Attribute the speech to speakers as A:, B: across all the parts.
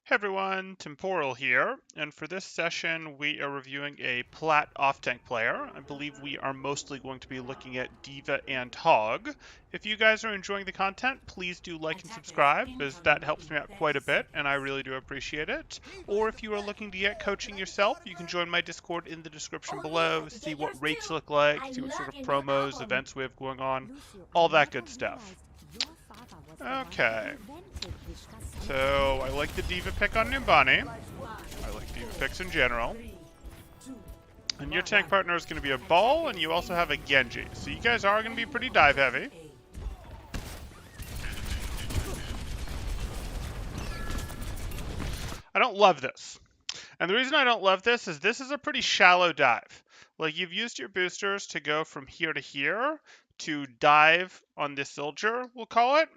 A: Hey everyone, Temporal here, and for this session we are reviewing a Plat off-tank player. I believe we are mostly going to be looking at Diva and Hog. If you guys are enjoying the content, please do like and subscribe, as that helps me out quite a bit, and I really do appreciate it. Or if you are looking to get coaching yourself, you can join my Discord in the description below, see what rates look like, see what sort of promos, events we have going on, all that good stuff. Okay. So, I like the Diva pick on Numbani. I like Diva picks in general. And your tank partner is going to be a Ball, and you also have a Genji. So you guys are going to be pretty dive heavy. I don't love this. And the reason I don't love this is a pretty shallow dive. Like, you've used your boosters to go from here to here to dive on this soldier, we'll call it.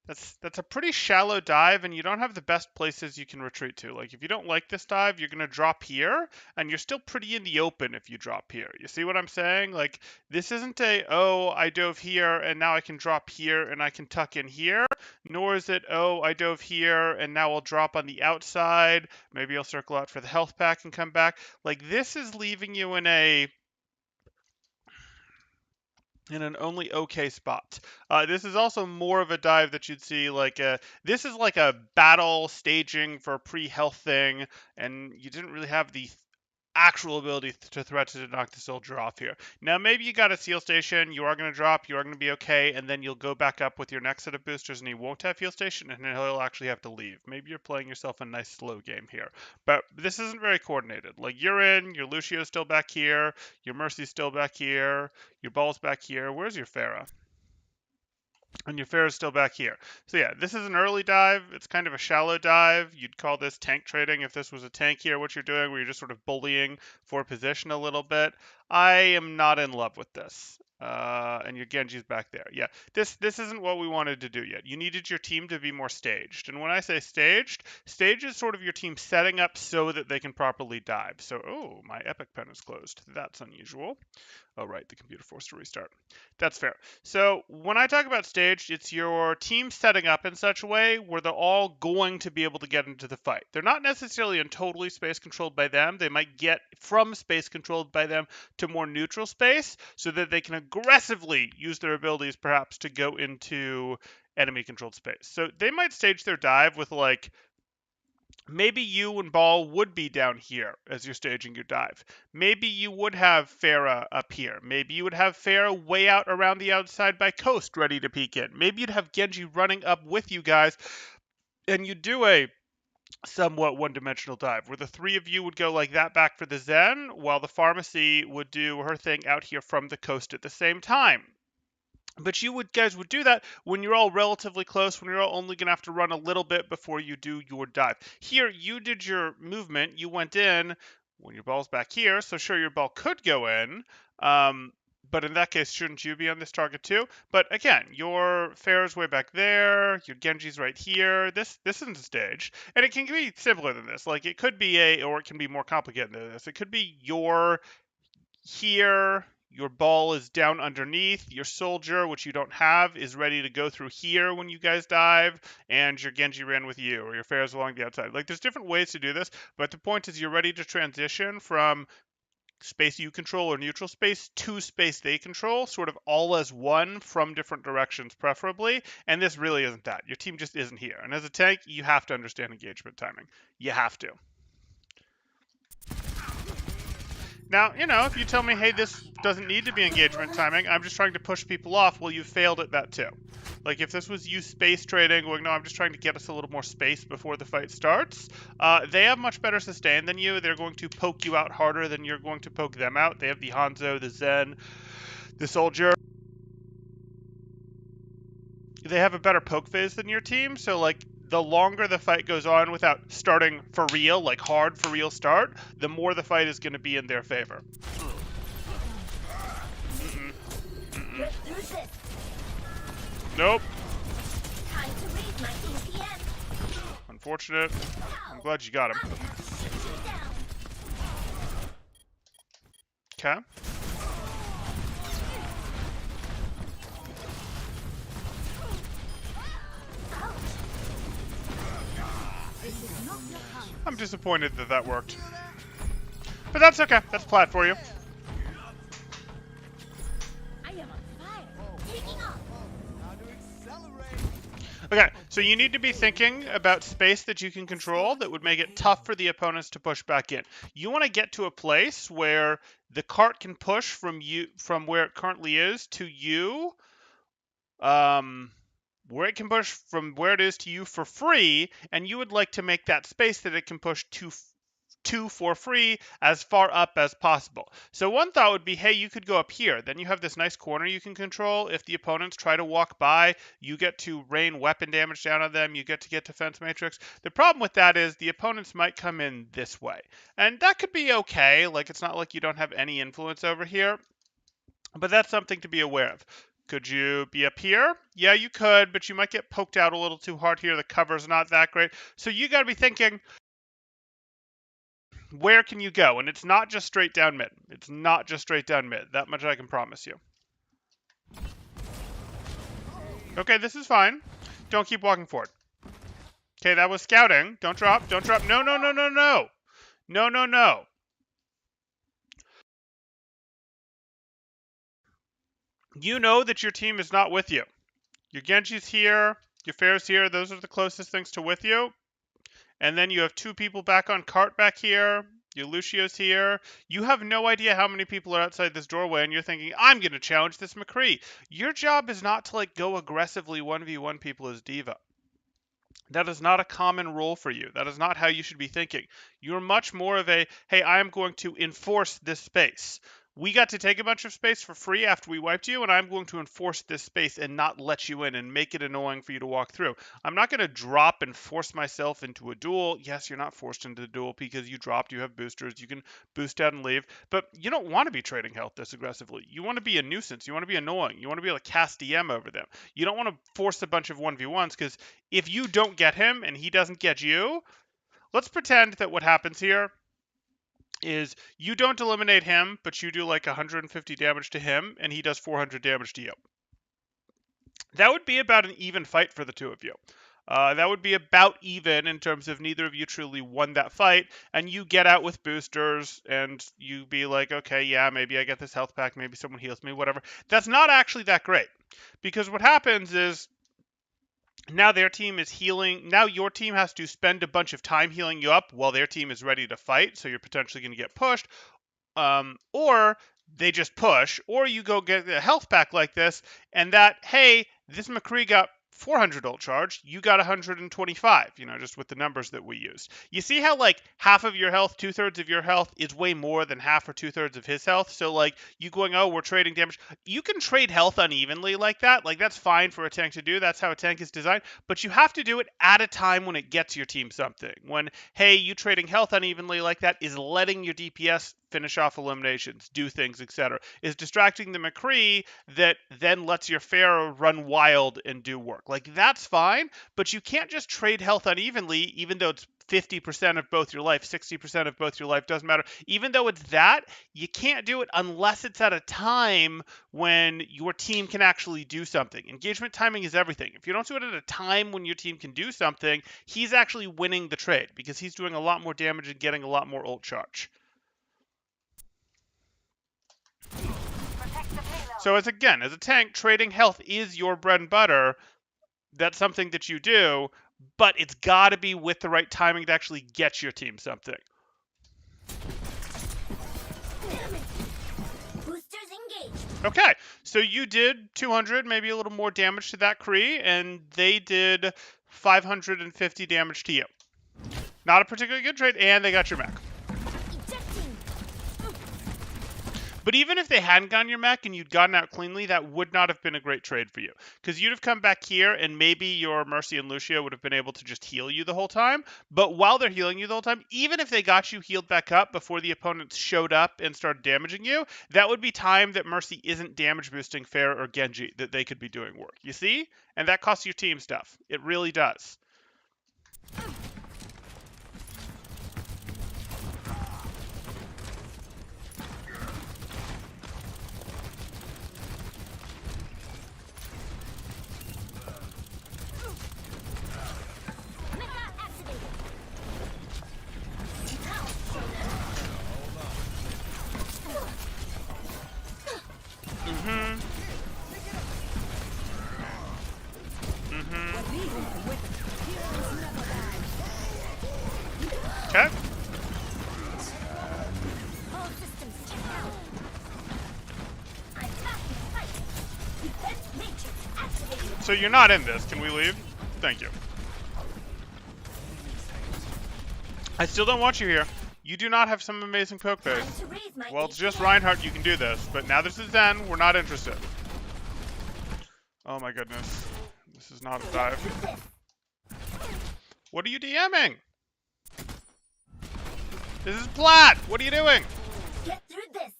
A: That's a pretty shallow dive, and you don't have the best places you can retreat to. Like, if you don't like this dive, you're going to drop here, and you're still pretty in the open if you drop here. You see what I'm saying? Like, this isn't a, oh, I dove here, and now I can drop here, and I can tuck in here. Nor is it, oh, I dove here, and now I'll drop on the outside. Maybe I'll circle out for the health pack and come back. Like, this is leaving you in an only okay spot. This is also more of a dive that you'd see this is like a battle staging for a pre-health thing, and you didn't really have the actual ability to threat to knock the soldier off here. Now, maybe you got a seal station, you are going to drop, you are going to be okay, and then you'll go back up with your next set of boosters and he won't have heal station, and he'll actually have to leave. Maybe you're playing yourself a nice slow game here. But this isn't very coordinated. Like, you're in, your Lucio's still back here, your Mercy's still back here, your Ball's back here. Where's your Pharah? And your Pharah is still back here. So yeah, this is an early dive. It's kind of a shallow dive. You'd call this tank trading if this was a tank here, what you're doing, where you're just sort of bullying for position a little bit. I am not in love with this. And your Genji's back there. Yeah, this isn't what we wanted to do yet. You needed your team to be more staged. And when I say staged, stage is sort of your team setting up so that they can properly dive. So, oh, my Epic pen is closed. That's unusual. Oh, right, the computer forced to restart. That's fair. So when I talk about staged, it's your team setting up in such a way where they're all going to be able to get into the fight. They're not necessarily in totally space controlled by them. They might get from space controlled by them to more neutral space so that they can aggressively use their abilities perhaps to go into enemy controlled space. So they might stage their dive with like, maybe you and Ball would be down here as you're staging your dive. Maybe you would have Pharah up here. Maybe you would have Pharah way out around the outside by Coast ready to peek in. Maybe you'd have Genji running up with you guys, and you do a somewhat one-dimensional dive where the three of you would go like that back for the Zen, while the Pharmacy would do her thing out here from the Coast at the same time. But you guys would do that when you're all relatively close, when you're all only going to have to run a little bit before you do your dive. Here, you did your movement, you went in when your Ball's back here, so sure, your Ball could go in, but in that case, shouldn't you be on this target too? But again, your Pharah's way back there, your Genji's right here. This isn't staged, and it can be simpler than this. Like, it could be or it can be more complicated than this. It could be your here, your Ball is down underneath, your soldier, which you don't have, is ready to go through here when you guys dive, and your Genji ran with you, or your Pharah's along the outside. Like, there's different ways to do this, but the point is you're ready to transition from space you control or neutral space to space they control, sort of all as one from different directions preferably, and this really isn't that. Your team just isn't here. And as a tank, you have to understand engagement timing. You have to. Now, if you tell me, hey, this doesn't need to be engagement timing, I'm just trying to push people off, well, you failed at that too. Like, if this was you space trading, going, no, I'm just trying to get us a little more space before the fight starts, they have much better sustain than you. They're going to poke you out harder than you're going to poke them out. They have the Hanzo, the Zen, the Soldier. They have a better poke phase than your team, so, like, the longer the fight goes on without starting for real, like hard for real start, the more the fight is going to be in their favor. Nope. Unfortunate. I'm glad you got him. Okay. I'm disappointed that that worked. But that's okay. That's Plat for you. Okay, so you need to be thinking about space that you can control that would make it tough for the opponents to push back in. You want to get to a place where the cart can push from where it currently is to you, where it can push from where it is to you for free, and you would like to make that space that it can push to for free as far up as possible. So one thought would be, hey, you could go up here. Then you have this nice corner you can control. If the opponents try to walk by, you get to rain weapon damage down on them. You get to get defense matrix. The problem with that is the opponents might come in this way. And that could be okay. Like, it's not like you don't have any influence over here. But that's something to be aware of. Could you be up here? Yeah, you could, but you might get poked out a little too hard here. The cover's not that great. So you got to be thinking, where can you go? And it's not just straight down mid. It's not just straight down mid. That much I can promise you. Okay, this is fine. Don't keep walking forward. Okay, that was scouting. Don't drop. Don't drop. No, no, no, no, no. No, no, no. You know that your team is not with you. Your Genji's here. Your Pharah's here. Those are the closest things to with you. And then you have two people back on cart back here. Your Lucio's here. You have no idea how many people are outside this doorway, and you're thinking, I'm going to challenge this McCree. Your job is not to go aggressively 1v1 people as D.Va. That is not a common role for you. That is not how you should be thinking. You're much more of a, hey, I am going to enforce this space. We got to take a bunch of space for free after we wiped you, and I'm going to enforce this space and not let you in and make it annoying for you to walk through. I'm not going to drop and force myself into a duel. Yes, you're not forced into the duel because you dropped, you have boosters, you can boost out and leave, but you don't want to be trading health this aggressively. You want to be a nuisance. You want to be annoying. You want to be able to cast DM over them. You don't want to force a bunch of 1v1s because if you don't get him and he doesn't get you, let's pretend that what happens here is you don't eliminate him, but you do 150 damage to him, and he does 400 damage to you. That would be about an even fight for the two of you. That would be about even in terms of neither of you truly won that fight, and you get out with boosters, and you be like, okay, yeah, maybe I get this health pack, maybe someone heals me, whatever. That's not actually that great, because what happens is now their team is healing. Now your team has to spend a bunch of time healing you up while their team is ready to fight. So you're potentially going to get pushed. Or they just push. Or you go get a health pack like this. And that, hey, this McCree got 400 ult charge, you got 125, just with the numbers that we used. You see how half of your health, 2/3 of your health is way more than half or 2/3 of his health. So you going, oh, we're trading damage. You can trade health unevenly like that. That's fine for a tank to do. That's how a tank is designed. But you have to do it at a time when it gets your team something. When, hey, you trading health unevenly like that is letting your DPS finish off eliminations, do things, etc. Is distracting the McCree that then lets your Pharah run wild and do work. That's fine, but you can't just trade health unevenly, even though it's 50% of both your life, 60% of both your life, doesn't matter. Even though it's that, you can't do it unless it's at a time when your team can actually do something. Engagement timing is everything. If you don't do it at a time when your team can do something, he's actually winning the trade because he's doing a lot more damage and getting a lot more ult charge. So as a tank, trading health is your bread and butter. That's something that you do, but it's got to be with the right timing to actually get your team something. Okay, so you did 200, maybe a little more damage to that Kree, and they did 550 damage to you. Not a particularly good trade, and they got your mech. But even if they hadn't gotten your mech and you'd gotten out cleanly, that would not have been a great trade for you. Because you'd have come back here and maybe your Mercy and Lucio would have been able to just heal you the whole time. But while they're healing you the whole time, even if they got you healed back up before the opponents showed up and started damaging you, that would be time that Mercy isn't damage boosting Pharah or Genji, that they could be doing work. You see? And that costs your team stuff. It really does. So you're not in this. Can we leave? Thank you. I still don't want you here. You do not have some amazing poke base. Well, it's just Reinhardt, you can do this. But now this is Zen, we're not interested. Oh my goodness. This is not a dive. What are you DMing? This is Plat! What are you doing?
B: Get through this.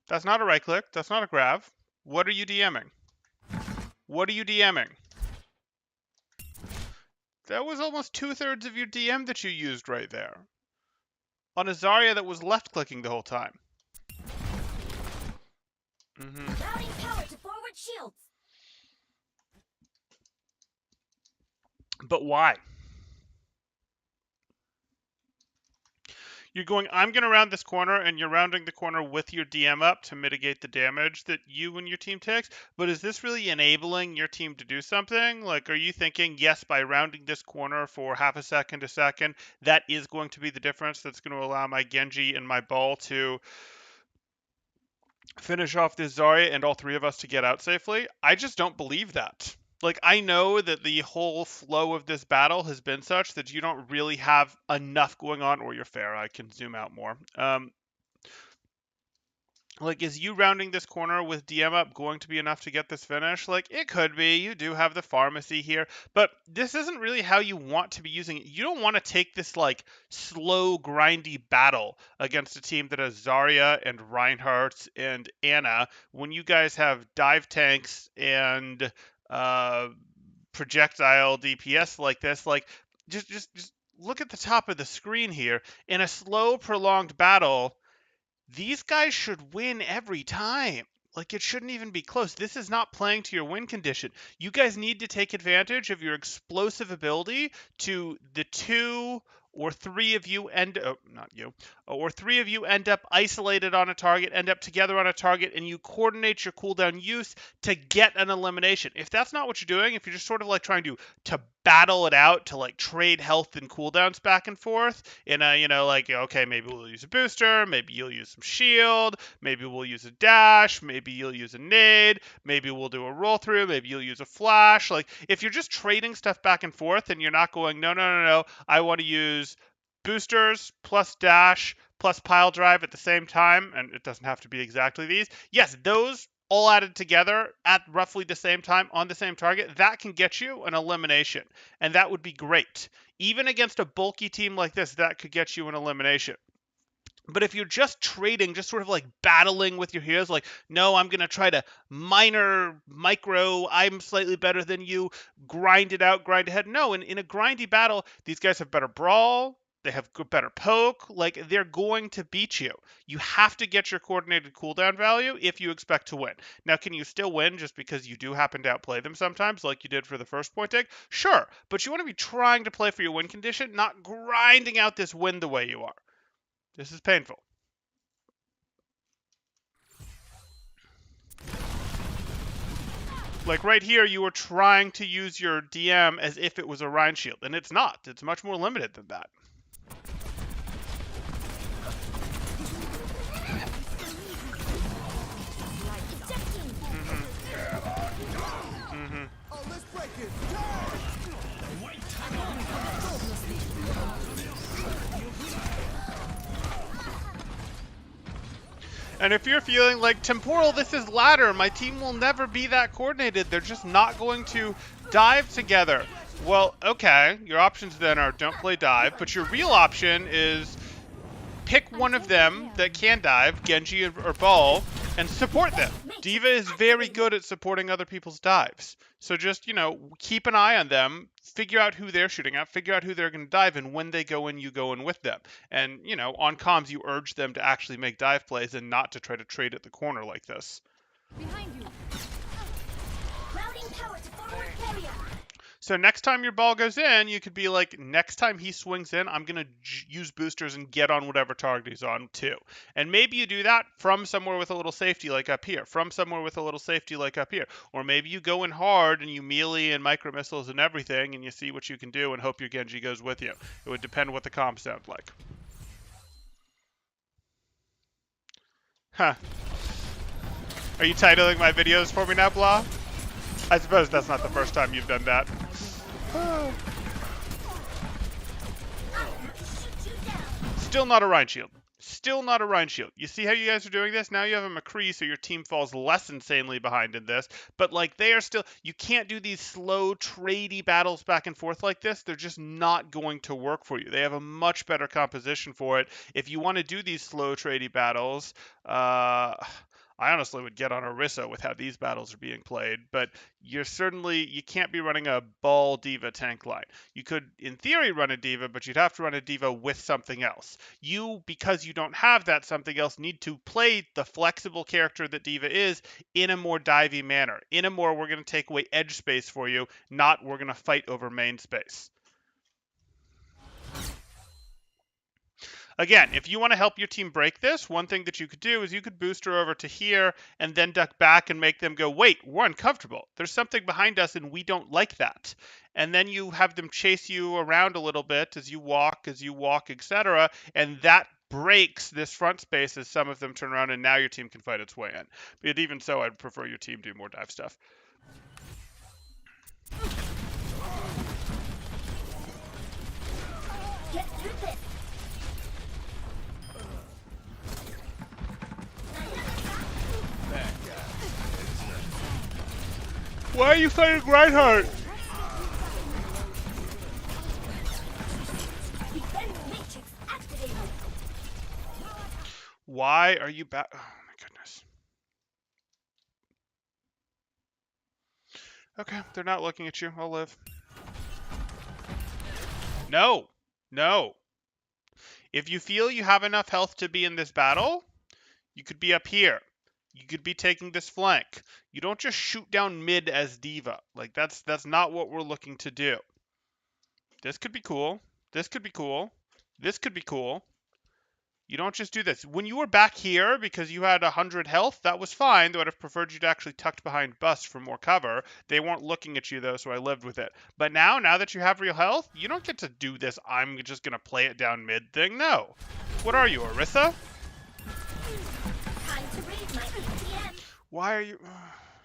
A: That's not a right click. That's not a grab. What are you DMing? What are you DMing? That was almost 2/3 of your DM that you used right there. On a Zarya that was left clicking the whole time.
B: Routing power to forward shields.
A: But why? You're going, I'm going to round this corner, and you're rounding the corner with your DM up to mitigate the damage that you and your team takes. But is this really enabling your team to do something? Like, are you thinking, yes, by rounding this corner for half a second, that is going to be the difference that's going to allow my Genji and my Ball to finish off this Zarya and all three of us to get out safely? I just don't believe that. Like, I know that the whole flow of this battle has been such that you don't really have enough going on, or you're fair, I can zoom out more. Like, is you rounding this corner with DM up going to be enough to get this finish? Like, it could be. You do have the pharmacy here, but this isn't really how you want to be using it. You don't want to take this, like, slow, grindy battle against a team that has Zarya and Reinhardt and Anna when you guys have dive tanks and projectile DPS like this. Like, just look at the top of the screen here. In a slow, prolonged battle, these guys should win every time. Like, it shouldn't even be close. This is not playing to your win condition. You guys need to take advantage of your explosive ability to the 2 or 3 of you or 3 of you end up isolated on a target, end up together on a target, and you coordinate your cooldown use to get an elimination. If that's not what you're doing, if you're just sort of like trying to battle it out, to like trade health and cooldowns back and forth in a, like, okay, maybe we'll use a booster, maybe you'll use some shield, maybe we'll use a dash, maybe you'll use a nade, maybe we'll do a roll through, maybe you'll use a flash. Like, if you're just trading stuff back and forth and you're not going, no, I want to use boosters plus dash plus pile drive at the same time, and it doesn't have to be exactly these. Yes, those all added together at roughly the same time on the same target, that can get you an elimination, and that would be great. Even against a bulky team like this, that could get you an elimination. But if you're just trading, just sort of like battling with your heroes, like, no, I'm going to try to micro, I'm slightly better than you, grind it out, grind ahead. No, in a grindy battle, these guys have better brawl, they have better poke, like, they're going to beat you. You have to get your coordinated cooldown value if you expect to win. Now, can you still win just because you do happen to outplay them sometimes, like you did for the first point take? Sure, but you want to be trying to play for your win condition, not grinding out this win the way you are. This is painful. Like right here, you were trying to use your DM as if it was a Rhine shield, and it's not. It's much more limited than that. And if you're feeling like, Temporal, this is ladder, my team will never be that coordinated, they're just not going to dive together. Well, okay, your options then are don't play dive, but your real option is pick one of them that can dive, Genji or Ball, and support them. D.Va is very good at supporting other people's dives. So just, keep an eye on them, figure out who they're shooting at, figure out who they're going to dive, and when they go in, you go in with them. And, on comms, you urge them to actually make dive plays and not to try to trade at the corner like this.
B: Behind you. Routing power to forward barrier.
A: So next time your ball goes in, you could be like, next time he swings in, I'm going to use boosters and get on whatever target he's on too. And maybe you do that from somewhere with a little safety like up here, from somewhere with a little safety like up here. Or maybe you go in hard and you melee and micro missiles and everything and you see what you can do and hope your Genji goes with you. It would depend what the comp sounds like. Huh. Are you titling my videos for me now, Blah? I suppose that's not the first time you've done that.
B: Shoot you down.
A: Still not a Rhine Shield. Still not a Rhine Shield. You see how you guys are doing this? Now you have a McCree, so your team falls less insanely behind in this. But, like, they are still... You can't do these slow, tradey battles back and forth like this. They're just not going to work for you. They have a much better composition for it. If you want to do these slow, tradey battles... I honestly would get on Orisa with how these battles are being played, but you can't be running a ball diva tank line. You could, in theory, run a diva, but you'd have to run a diva with something else. You, because you don't have that something else, need to play the flexible character that diva is in a more divey manner. In a more, we're going to take away edge space for you, not we're going to fight over main space. Again, if you want to help your team break this, one thing that you could do is you could boost her over to here and then duck back and make them go, wait, we're uncomfortable. There's something behind us and we don't like that. And then you have them chase you around a little bit as you walk, etc. And that breaks this front space as some of them turn around and now your team can fight its way in. But even so, I'd prefer your team do more dive stuff.
B: Get through this.
A: Why are you fighting Reinhardt?
B: Defense matrix activated.
A: Why are you back? Oh my goodness. Okay, they're not looking at you. I'll live. No. No. If you feel you have enough health to be in this battle, you could be up here. You could be taking this flank. You don't just shoot down mid as diva. Like, that's not what we're looking to do. This could be cool. This could be cool. This could be cool. You don't just do this. When you were back here because you had 100 health, that was fine. They would have preferred you to actually tucked behind Bust for more cover. They weren't looking at you, though, so I lived with it. But now that you have real health, you don't get to do this I'm just going to play it down mid thing. No. What are you, Orisa?
B: Time to raise my ATM.
A: Why are you...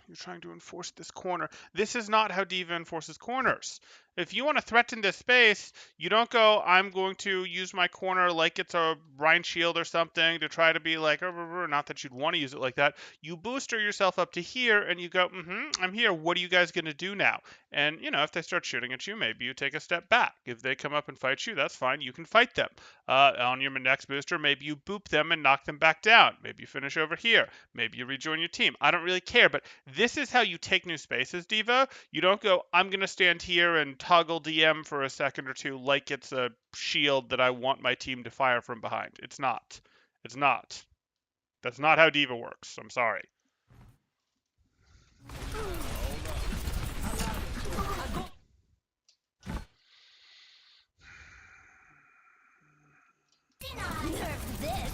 A: You're trying to enforce this corner. This is not how Diva enforces corners. If you want to threaten this space, you don't go, I'm going to use my corner like it's a Rhine Shield or something to try to be like, not that you'd want to use it like that. You booster yourself up to here and you go, I'm here. What are you guys going to do now? And, if they start shooting at you, maybe you take a step back. If they come up and fight you, that's fine. You can fight them. On your next booster, maybe you boop them and knock them back down. Maybe you finish over here. Maybe you rejoin your team. I don't really care, but this is how you take new spaces, Diva. You don't go, I'm going to stand here and toggle DM for a second or two like it's a shield that I want my team to fire from behind. It's not. It's not. That's not how Diva works. I'm sorry.
B: Nerf this.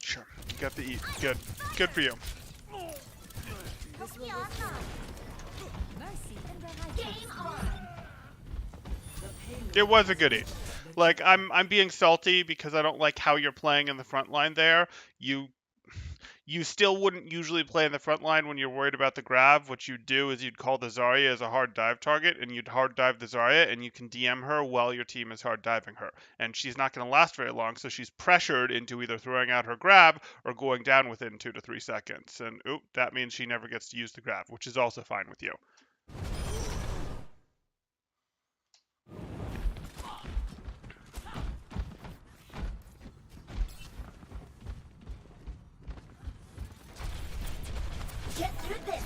A: Sure. You got the E. Good. Good for you.
B: Help me on. Game on.
A: It was a good E. Like, I'm being salty because I don't like how you're playing in the front line there. You still wouldn't usually play in the front line when you're worried about the grab. What you'd do is you'd call the Zarya as a hard dive target, and you'd hard dive the Zarya, and you can DM her while your team is hard diving her. And she's not going to last very long, so she's pressured into either throwing out her grab or going down within 2 to 3 seconds. And, that means she never gets to use the grab, which is also fine with you.
B: Get through this.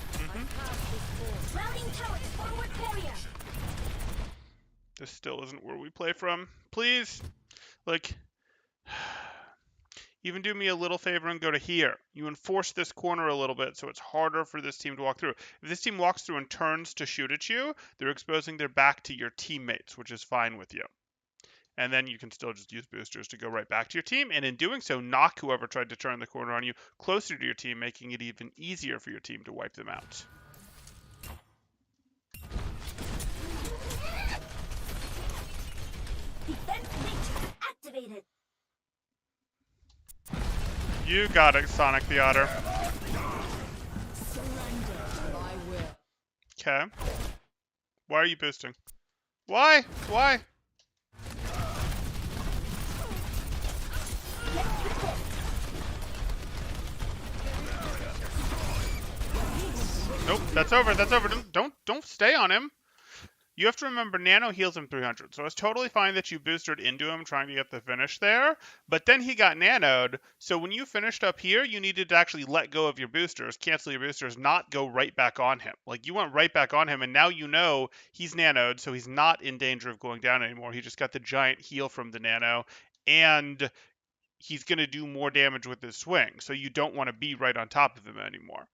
B: Routing tower to forward barrier.
A: This still isn't where we play from. Please, like, even do me a little favor and go to here. You enforce this corner a little bit so it's harder for this team to walk through. If this team walks through and turns to shoot at you, they're exposing their back to your teammates, which is fine with you. And then you can still just use boosters to go right back to your team. And in doing so, knock whoever tried to turn the corner on you closer to your team, making it even easier for your team to wipe them out.
B: Defense matrix activated.
A: You got it, Sonic the Otter. Okay. Why are you boosting? Why? Why? Nope, that's over. That's over. Don't stay on him. You have to remember, Nano heals him 300, so it's totally fine that you boosted into him trying to get the finish there, but then he got nanoed, so when you finished up here, you needed to actually let go of your boosters, cancel your boosters, not go right back on him. Like, you went right back on him, and now you know he's nanoed, so he's not in danger of going down anymore. He just got the giant heal from the nano, and he's going to do more damage with his swing, so you don't want to be right on top of him anymore.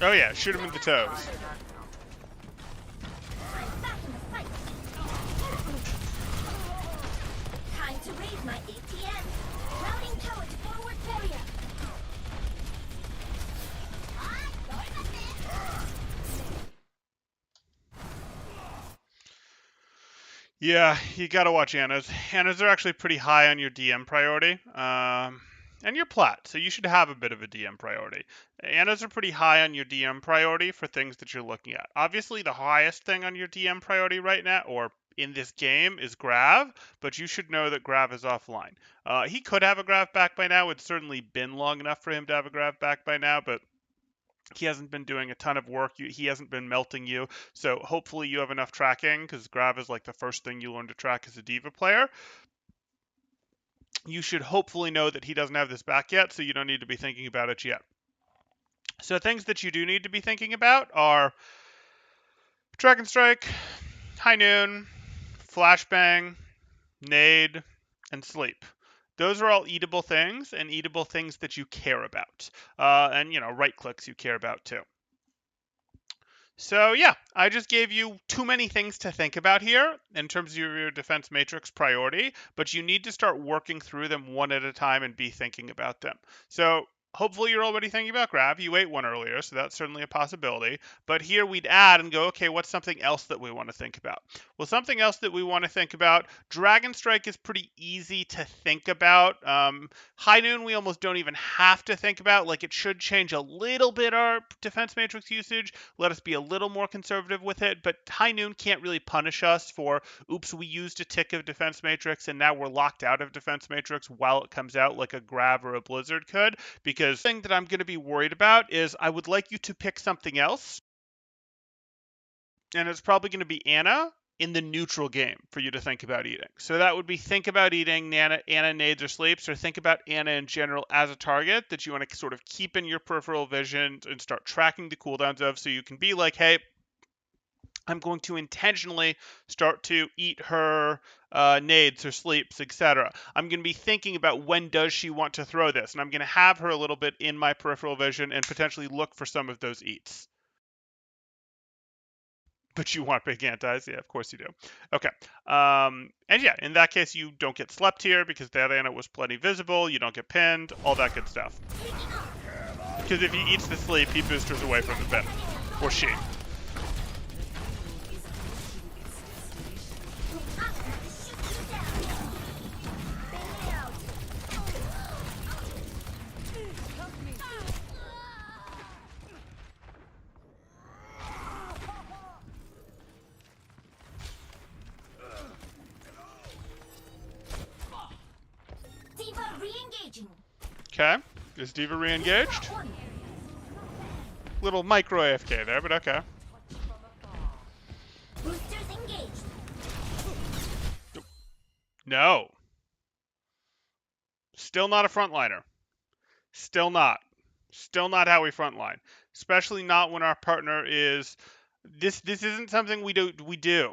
A: Oh yeah, shoot him in the toes.
B: Time to raise my ATM. Routing power to forward barrier.
A: Yeah, you gotta watch Anna's. Anna's are actually pretty high on your DM priority. And you're Plat, so you should have a bit of a DM priority. Anna's are pretty high on your DM priority for things that you're looking at. Obviously, the highest thing on your DM priority right now, or in this game, is Grav, but you should know that Grav is offline. He could have a Grav back by now. It's certainly been long enough for him to have a Grav back by now, but he hasn't been doing a ton of work. He hasn't been melting you. So hopefully you have enough tracking, because Grav is like the first thing you learn to track as a Diva player. You should hopefully know that he doesn't have this back yet, so you don't need to be thinking about it yet. So things that you do need to be thinking about are Dragon Strike, High Noon, Flashbang, Nade, and Sleep. Those are all eatable things, and eatable things that you care about. And, right clicks you care about too. So yeah, I just gave you too many things to think about here in terms of your defense matrix priority, but you need to start working through them one at a time and be thinking about them. So hopefully you're already thinking about Grav. You ate one earlier, so that's certainly a possibility. But here we'd add and go, okay, what's something else that we want to think about? Well, something else that we want to think about, Dragon Strike is pretty easy to think about. High Noon we almost don't even have to think about. Like, it should change a little bit our defense matrix usage, let us be a little more conservative with it, but High Noon can't really punish us for, oops, we used a tick of defense matrix and now we're locked out of defense matrix while it comes out like a Grav or a Blizzard could, because the thing that I'm going to be worried about is I would like you to pick something else, and it's probably going to be Anna in the neutral game for you to think about eating. So that would be think about eating Anna nades or sleeps, or think about Anna in general as a target that you want to sort of keep in your peripheral vision and start tracking the cooldowns of, so you can be like, hey, I'm going to intentionally start to eat her nades or sleeps, etc. I'm going to be thinking about when does she want to throw this, and I'm going to have her a little bit in my peripheral vision and potentially look for some of those eats. But you want big antis? Yeah, of course you do. Okay. And yeah, in that case, you don't get slept here because that Anna was plenty visible. You don't get pinned, all that good stuff. Because if he eats the sleep, he boosters away from the pin. Or she.
B: Diva re-engaging.
A: Okay. Is Diva re-engaged? Little micro AFK there, but okay.
B: Boosters engaged.
A: No. Still not a frontliner. Still not. Still not how we frontline. Especially not when our partner is... This isn't something we do.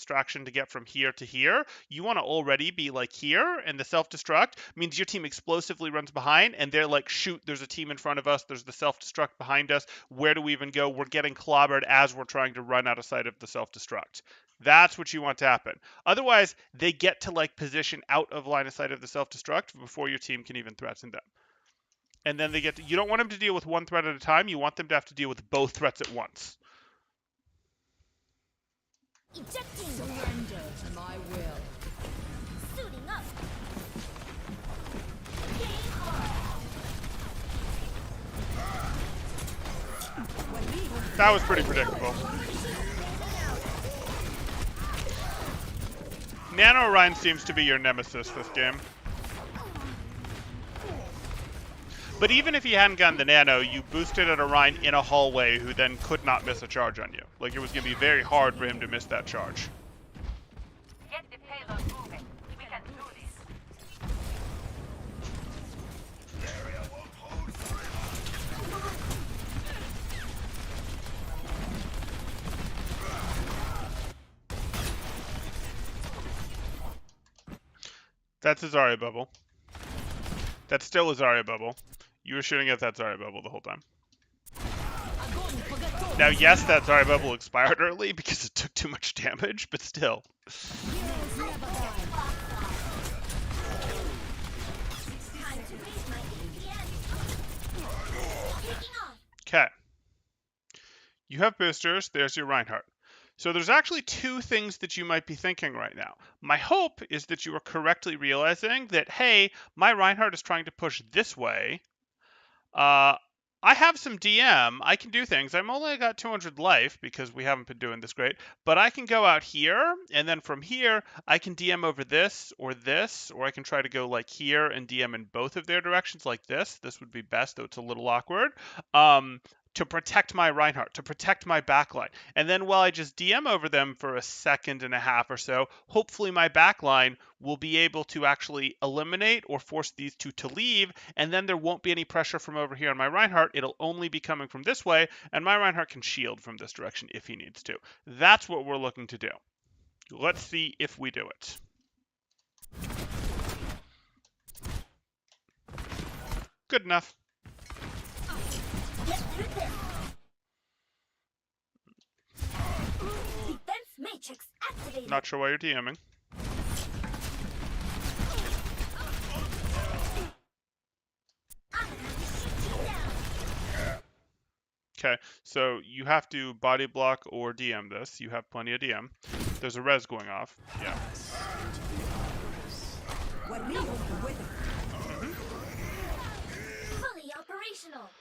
A: distraction to get from here to here, you want to already be like here, and the self-destruct means your team explosively runs behind, and they're like, shoot, there's a team in front of us, there's the self-destruct behind us, where do we even go? We're getting clobbered as we're trying to run out of sight of the self-destruct. That's what you want to happen. Otherwise, they get to like position out of line of sight of the self-destruct before your team can even threaten them. And then they get to, you don't want them to deal with one threat at a time, you want them to have to deal with both threats at once.
B: Ejecting.
C: Surrender to my will.
B: Suiting up. Game on.
A: That was pretty predictable. Nano Orion seems to be your nemesis this game. But even if he hadn't gotten the Nano, you boosted at Orion in a hallway who then could not miss a charge on you. Like, it was going to be very hard for him to miss that charge.
D: Get the payload moving. We can do this.
A: That's a Zarya bubble. That's still a Zarya bubble. You were shooting at that Zarya bubble the whole time. Now, yes, that Zarya bubble expired early because it took too much damage, but still.
B: Time to raise my DVA. Taking off.
A: Okay. You have boosters. There's your Reinhardt. So there's actually two things that you might be thinking right now. My hope is that you are correctly realizing that, hey, my Reinhardt is trying to push this way. I have some DM. I can do things. I'm only got 200 life because we haven't been doing this great. But I can go out here, and then from here, I can DM over this, or I can try to go like here and DM in both of their directions like this. This would be best, though it's a little awkward. To protect my Reinhardt, to protect my backline. And then while I just DM over them for a second and a half or so, hopefully my backline will be able to actually eliminate or force these two to leave, and then there won't be any pressure from over here on my Reinhardt. It'll only be coming from this way, and my Reinhardt can shield from this direction if he needs to. That's what we're looking to do. Let's see if we do it. Good enough.
B: Get through this. Defense matrix activated.
A: Not sure why you're DMing.
B: I'm gonna shoot you down.
A: Okay, so you have to body block or DM this. You have plenty of DM. There's a res going off. Yeah.
B: Fully operational.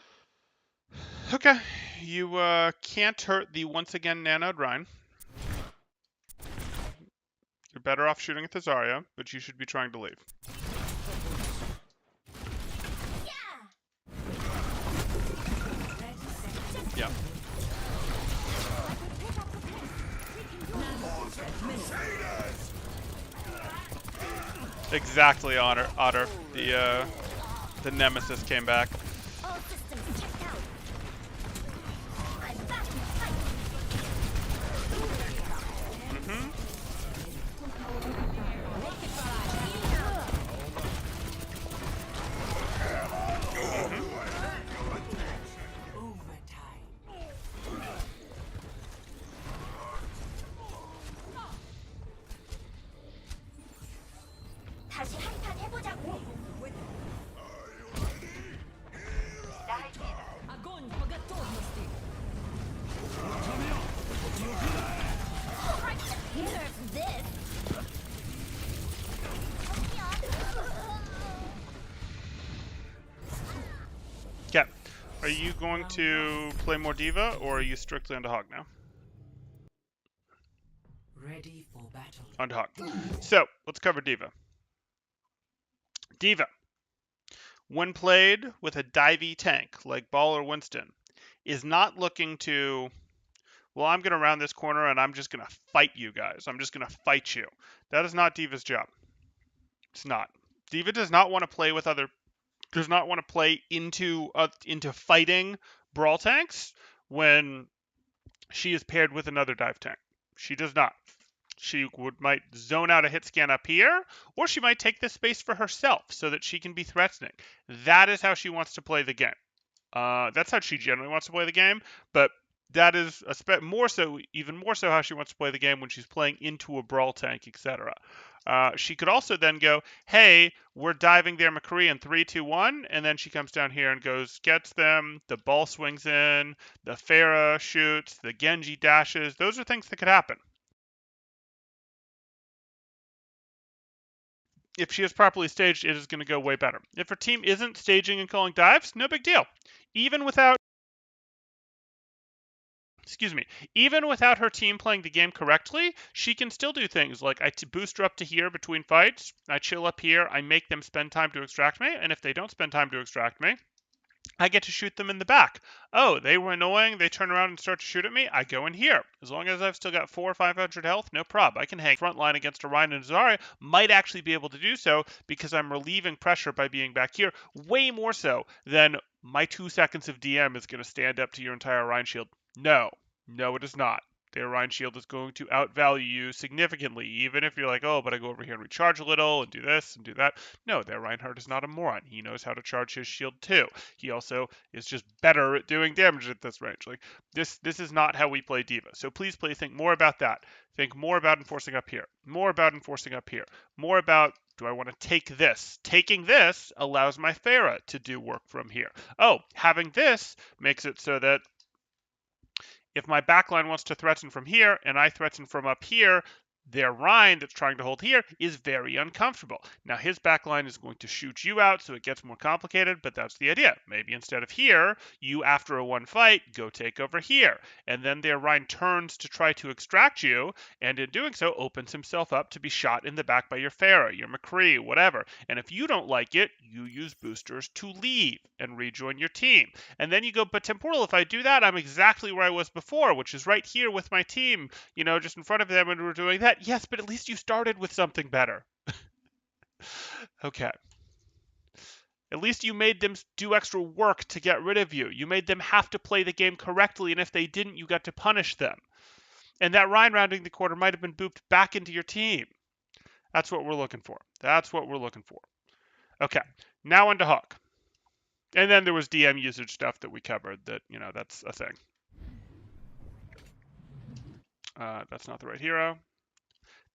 A: Okay, you can't hurt the once again nanoed Rhine. You're better off shooting at the Zarya, but you should be trying to leave.
B: Yeah.
A: Yeah. Exactly, Otter. The nemesis came back.
B: All systems checked out. I'm back in the fight.
A: Mm-hmm.
B: 다시 한판 해보자고.
C: Огонь по готовности.
B: Deserves this.
A: Okay. Are you going to play more Diva, or are you strictly onto Hog now?
C: Ready for battle.
A: Onto Hog. So, let's cover Diva. Diva, when played with a divey tank like Ball or Winston, is not looking to, well, I'm going to round this corner and I'm just going to fight you guys. I'm just going to fight you. That is not Diva's job. It's not. Diva does not want to play with other, does not want to play into fighting brawl tanks when she is paired with another dive tank. She does not. She might zone out a hit scan up here, or she might take this space for herself so that she can be threatening. That is how she wants to play the game. That's how she generally wants to play the game, but that is even more so how she wants to play the game when she's playing into a brawl tank, etc. She could also then go, hey, we're diving their McCree in 3, 2, 1, and then she comes down here and gets them, the ball swings in, the Pharah shoots, the Genji dashes. Those are things that could happen. If she is properly staged, it is going to go way better. If her team isn't staging and calling dives, no big deal. Even without her team playing the game correctly, she can still do things like I boost her up to here between fights, I chill up here, I make them spend time to extract me, and if they don't spend time to extract me, I get to shoot them in the back. Oh, they were annoying. They turn around and start to shoot at me. I go in here. As long as I've still got 400 or 500 health, no problem. I can hang frontline against Orion and Zarya. Might actually be able to do so because I'm relieving pressure by being back here. Way more so than my 2 seconds of DM is going to stand up to your entire Orion shield. No, it is not. Their Orion shield is going to outvalue you significantly, even if you're like, oh, but I go over here and recharge a little and do this and do that. No, their Reinhardt is not a moron. He knows how to charge his shield too. He also is just better at doing damage at this range. Like this is not how we play D.Va. So please think more about that. Think more about enforcing up here. More about enforcing up here. More about, do I want to take this? Taking this allows my Pharah to do work from here. Oh, having this makes it so that if my backline wants to threaten from here and I threaten from up here, their Rhine that's trying to hold here is very uncomfortable. Now his backline is going to shoot you out, so it gets more complicated, but that's the idea. Maybe instead of here, you after a one fight, go take over here. And then their Rhine turns to try to extract you, and in doing so opens himself up to be shot in the back by your Pharah, your McCree, whatever. And if you don't like it, you use boosters to leave and rejoin your team. And then you go, but Temporal, if I do that, I'm exactly where I was before, which is right here with my team, just in front of them, and we're doing that. Yes, but at least you started with something better. Okay. At least you made them do extra work to get rid of you. You made them have to play the game correctly, and if they didn't, you got to punish them. And that Rhine rounding the corner might have been booped back into your team. That's what we're looking for. Okay, now on to Hawk. And then there was DM usage stuff that we covered that, that's a thing. That's not the right hero.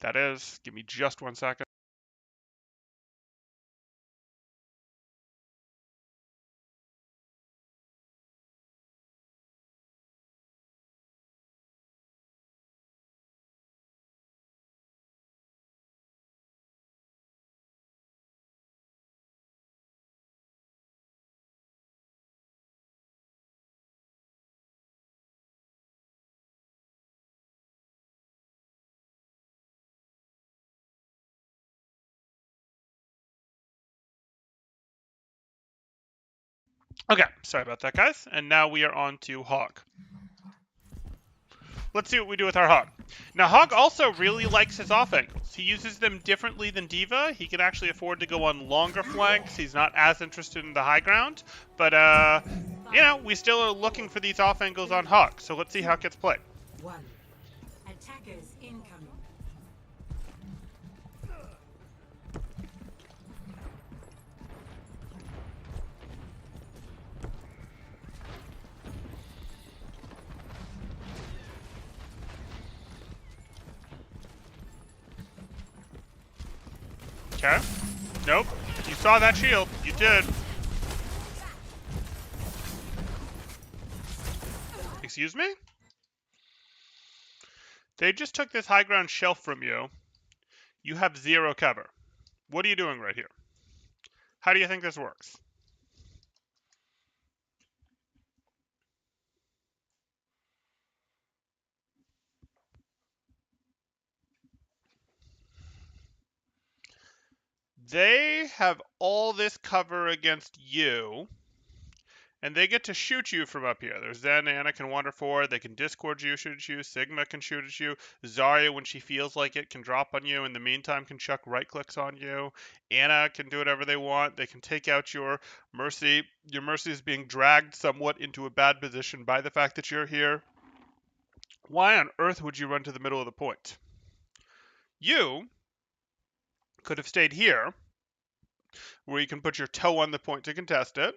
A: That is. Give me just 1 second. Okay, sorry about that, guys. And now we are on to Hog. Let's see what we do with our Hog. Now, Hog also really likes his off angles. He uses them differently than D.Va. He can actually afford to go on longer flanks. He's not as interested in the high ground. But, we still are looking for these off angles on Hog. So let's see how it gets played.
C: 1. Attackers incoming.
A: Okay. Nope. You saw that shield. You did. Excuse me? They just took this high ground shelf from you. You have 0 cover. What are you doing right here? How do you think this works? They have all this cover against you, and they get to shoot you from up here. There's Zen, Anna can wander forward, they can Discord you, shoot at you, Sigma can shoot at you, Zarya, when she feels like it, can drop on you, in the meantime can chuck right clicks on you, Anna can do whatever they want, they can take out your Mercy. Your Mercy is being dragged somewhat into a bad position by the fact that you're here. Why on earth would you run to the middle of the point? You could have stayed here, where you can put your toe on the point to contest it,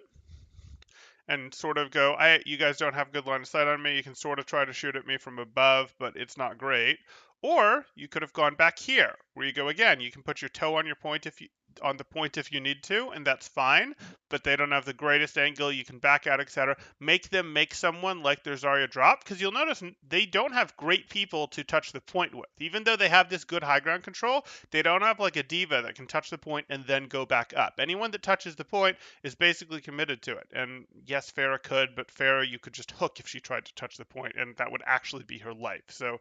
A: and sort of go, you guys don't have good line of sight on me. You can sort of try to shoot at me from above, but it's not great. Or you could have gone back here, where you go again. You can put your toe on your point on the point if you need to, and that's fine. But they don't have the greatest angle. You can back out, etc. Make them make someone like their Zarya drop, because you'll notice they don't have great people to touch the point with. Even though they have this good high ground control, they don't have like a diva that can touch the point and then go back up. Anyone that touches the point is basically committed to it. And yes, Pharah could, but Pharah you could just hook if she tried to touch the point, and that would actually be her life. So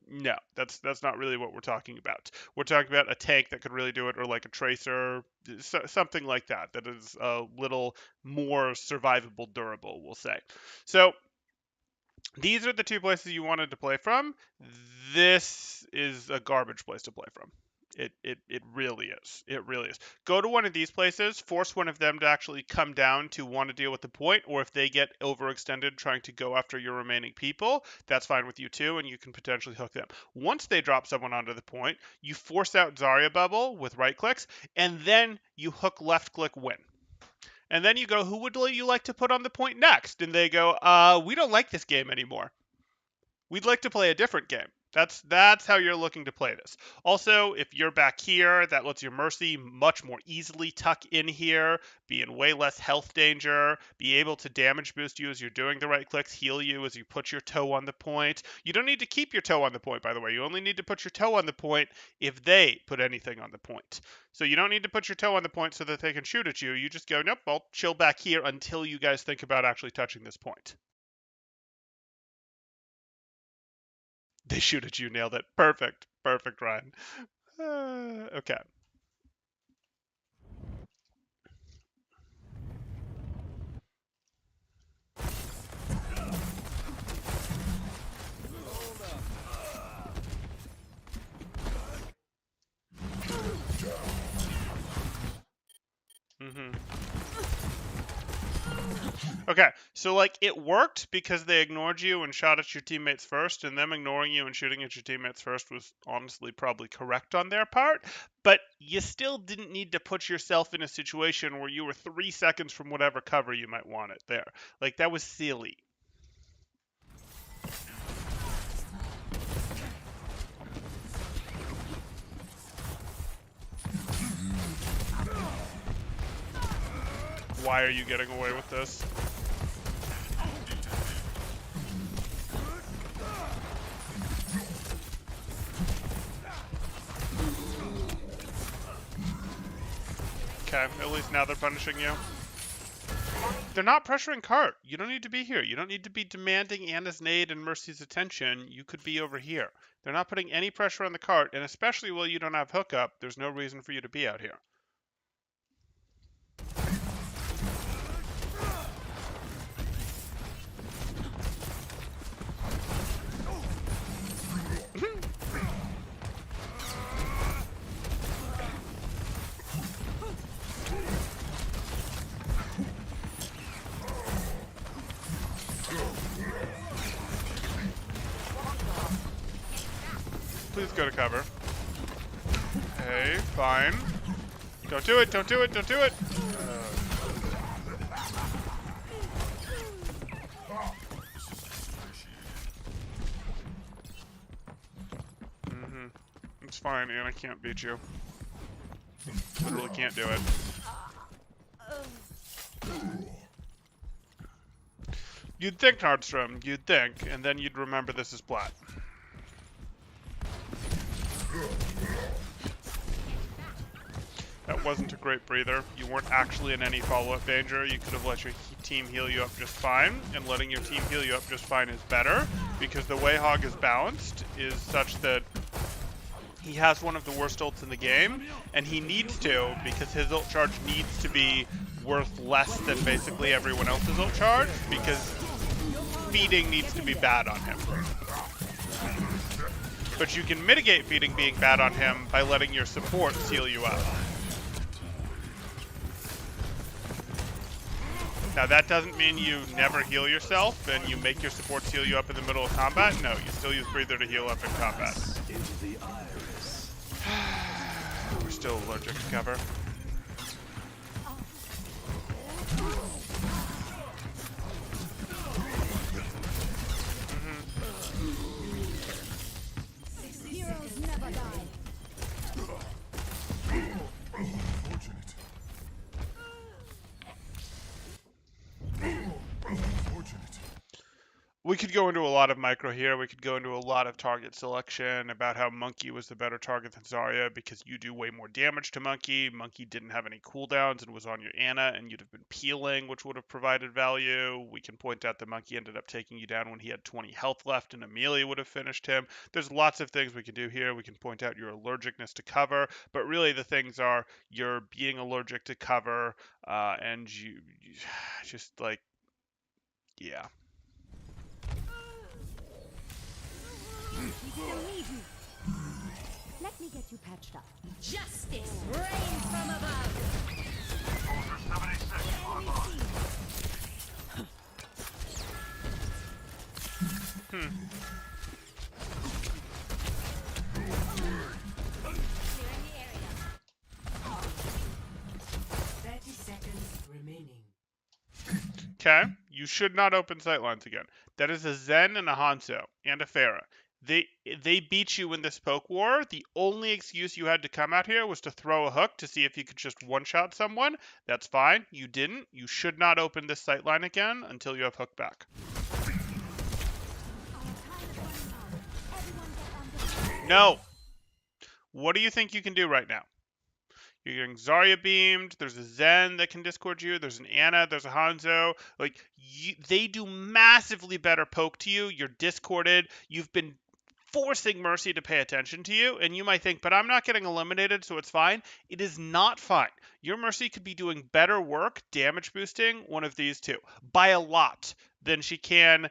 A: no, that's not really what we're talking about. We're talking about a tank that could really do it, or like a tracer, something like that, that is a little more survivable, durable, we'll say. So these are the two places you wanted to play from. This is a garbage place to play from. It really is. It really is. Go to one of these places, force one of them to actually come down to want to deal with the point, or if they get overextended trying to go after your remaining people, that's fine with you too, and you can potentially hook them. Once they drop someone onto the point, you force out Zarya Bubble with right clicks, and then you hook left click win. And then you go, who would you like to put on the point next? And they go, we don't like this game anymore. We'd like to play a different game. That's how you're looking to play this. Also, if you're back here, that lets your Mercy much more easily tuck in here, be in way less health danger, be able to damage boost you as you're doing the right clicks, heal you as you put your toe on the point. You don't need to keep your toe on the point, by the way. You only need to put your toe on the point if they put anything on the point. So you don't need to put your toe on the point so that they can shoot at you. You just go, nope, I'll chill back here until you guys think about actually touching this point. They shoot at you, nailed it. Perfect. Perfect, Ryan. Okay. Okay, so like it worked because they ignored you and shot at your teammates first, and them ignoring you and shooting at your teammates first was honestly probably correct on their part, but you still didn't need to put yourself in a situation where you were 3 seconds from whatever cover you might want it there. Like, that was silly. Why are you getting away with this? Okay, at least now they're punishing you. They're not pressuring Cart. You don't need to be here. You don't need to be demanding Anna's nade and Mercy's attention. You could be over here. They're not putting any pressure on the Cart, and especially while you don't have hookup, there's no reason for you to be out here. Please go to cover. Hey, fine. Don't do it, don't do it, don't do it! It's fine, Anna can't beat you. Literally can't do it. You'd think, Nordstrom, you'd think, and then you'd remember this is Plat. That wasn't a great breather. You weren't actually in any follow-up danger. You could have let your team heal you up just fine, and letting your team heal you up just fine is better, because the way Hog is balanced is such that he has one of the worst ults in the game, and he needs to, because his ult charge needs to be worth less than basically everyone else's ult charge, because feeding needs to be bad on him. But you can mitigate feeding being bad on him by letting your support seal you up. Now that doesn't mean you never heal yourself and you make your support seal you up in the middle of combat. No, you still use breather to heal up in combat. still allergic to cover.
B: Heroes never die.
E: Unfortunate. Unfortunate.
A: We could go into a lot of micro here. We could go into a lot of target selection about how Monkey was the better target than Zarya because you do way more damage to Monkey. Monkey didn't have any cooldowns and was on your Ana, and you'd have been peeling, which would have provided value. We can point out that Monkey ended up taking you down when he had 20 health left, and Amelia would have finished him. There's lots of things we can do here. We can point out your allergicness to cover, but really the things are you're being allergic to cover, and you just like, yeah.
B: We still need you. Let me get you patched up. Justice reigns from above.
C: Clearing the area. 30 seconds remaining.
A: Okay, you should not open sightlines again. That is a Zen and a Hanzo and a Pharah. They beat you in this poke war. The only excuse you had to come out here was to throw a hook to see if you could just one-shot someone. That's fine. You didn't. You should not open this sightline again until you have hook back. No. What do you think you can do right now? You're getting Zarya beamed. There's a Zen that can discord you. There's an Ana. There's a Hanzo. Like, they do massively better poke to you. You're discorded. You've been forcing Mercy to pay attention to you. And you might think, but I'm not getting eliminated, so it's fine. It is not fine. Your Mercy could be doing better work damage boosting one of these two by a lot than she can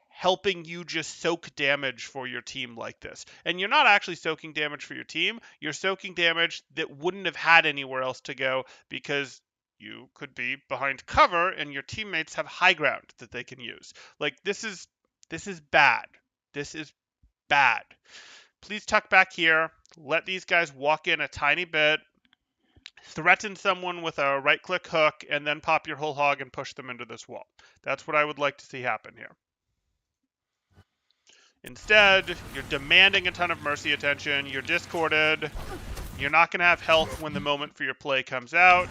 A: helping you just soak damage for your team like this. And you're not actually soaking damage for your team. You're soaking damage that wouldn't have had anywhere else to go because you could be behind cover and your teammates have high ground that they can use. Like, this is bad. This is bad. Please tuck back here. Let these guys walk in a tiny bit. Threaten someone with a right-click hook and then pop your whole hog and push them into this wall. That's what I would like to see happen here. Instead, you're demanding a ton of Mercy attention, you're discorded, you're not going to have health when the moment for your play comes out.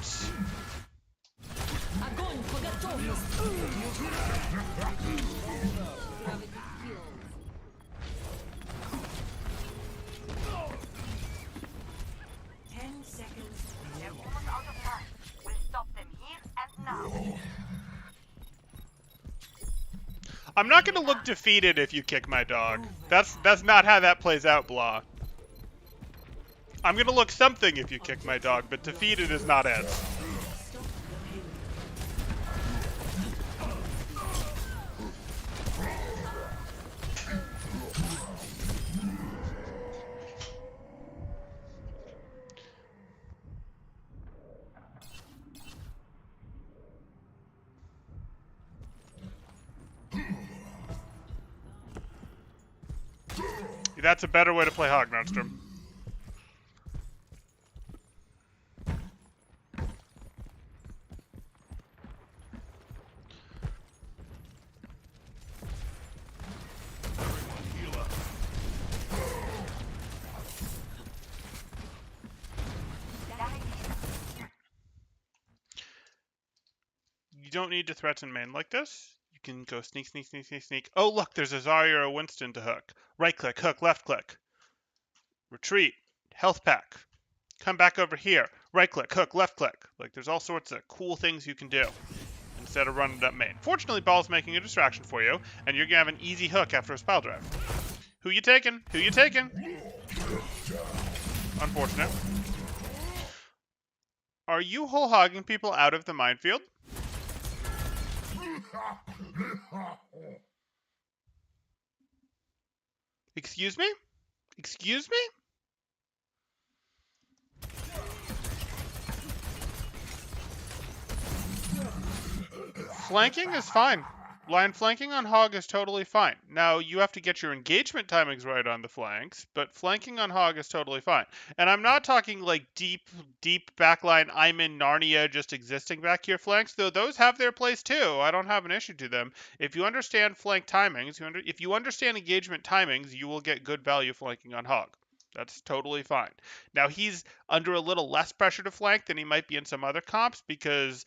D: They're almost out of time. We'll stop them here and now.
A: I'm not going to look defeated if you kick my dog. That's not how that plays out, Blah. I'm going to look something if you kick my dog, but defeated is not it. That's a better way to play Hog, Nordstrom. You don't need to threaten main like this. You can go sneak, sneak, sneak, sneak, sneak. Oh, look, there's a Zarya or a Winston to hook. Right click, hook, left click. Retreat, health pack. Come back over here. Right click, hook, left click. Like, there's all sorts of cool things you can do instead of running it up main. Fortunately, Ball's making a distraction for you, and you're going to have an easy hook after a spell drive. Who you taking? Who you taking? Unfortunate. Are you whole hogging people out of the minefield? Excuse me? Excuse me? Flanking is fine. Line flanking on Hog is totally fine. Now, you have to get your engagement timings right on the flanks, but flanking on Hog is totally fine. And I'm not talking like deep backline, I'm in Narnia just existing back here flanks, though those have their place too. I don't have an issue to them. If you understand flank timings, if you understand engagement timings, you will get good value flanking on Hog. That's totally fine. Now, he's under a little less pressure to flank than he might be in some other comps because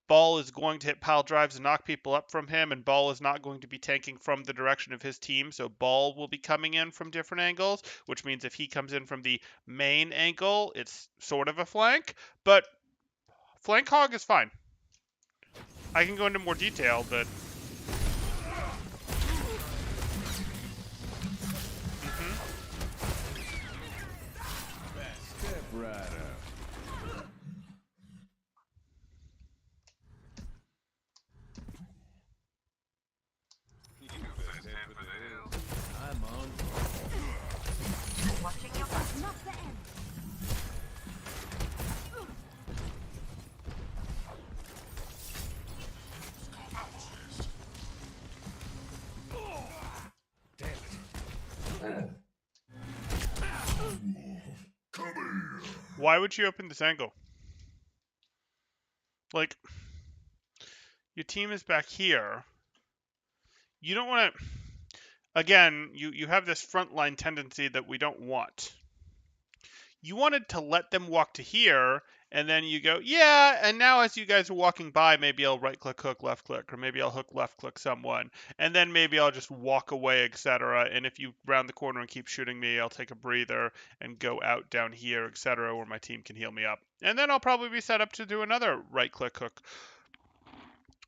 A: Ball is going to hit pile drives and knock people up from him, and Ball is not going to be tanking from the direction of his team, so Ball will be coming in from different angles, which means if he comes in from the main angle, it's sort of a flank, but flank Hog is fine. I can go into more detail, but...
F: Step right up. I'm on.
D: Watching your back.
B: Not the end.
A: Why would you open this angle? Like, your team is back here. You don't want to... Again, you have this frontline tendency that we don't want. You wanted to let them walk to here, and then you go, yeah, and now as you guys are walking by, maybe I'll right-click, hook, left-click, or maybe I'll hook, left-click someone, and then maybe I'll just walk away, etc., and if you round the corner and keep shooting me, I'll take a breather and go out down here, etc., where my team can heal me up. And then I'll probably be set up to do another right-click, hook,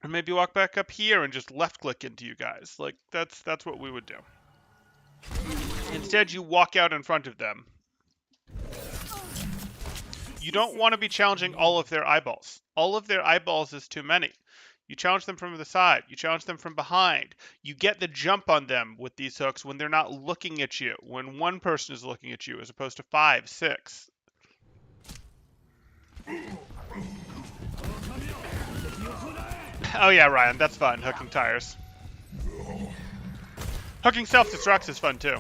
A: or maybe walk back up here and just left-click into you guys. Like, that's what we would do. Instead, you walk out in front of them. You don't want to be challenging all of their eyeballs. All of their eyeballs is too many. You challenge them from the side. You challenge them from behind. You get the jump on them with these hooks when they're not looking at you, when one person is looking at you as opposed to 5, 6. Oh yeah, Ryan, that's fun, hooking tires. Hooking self-destructs is fun too.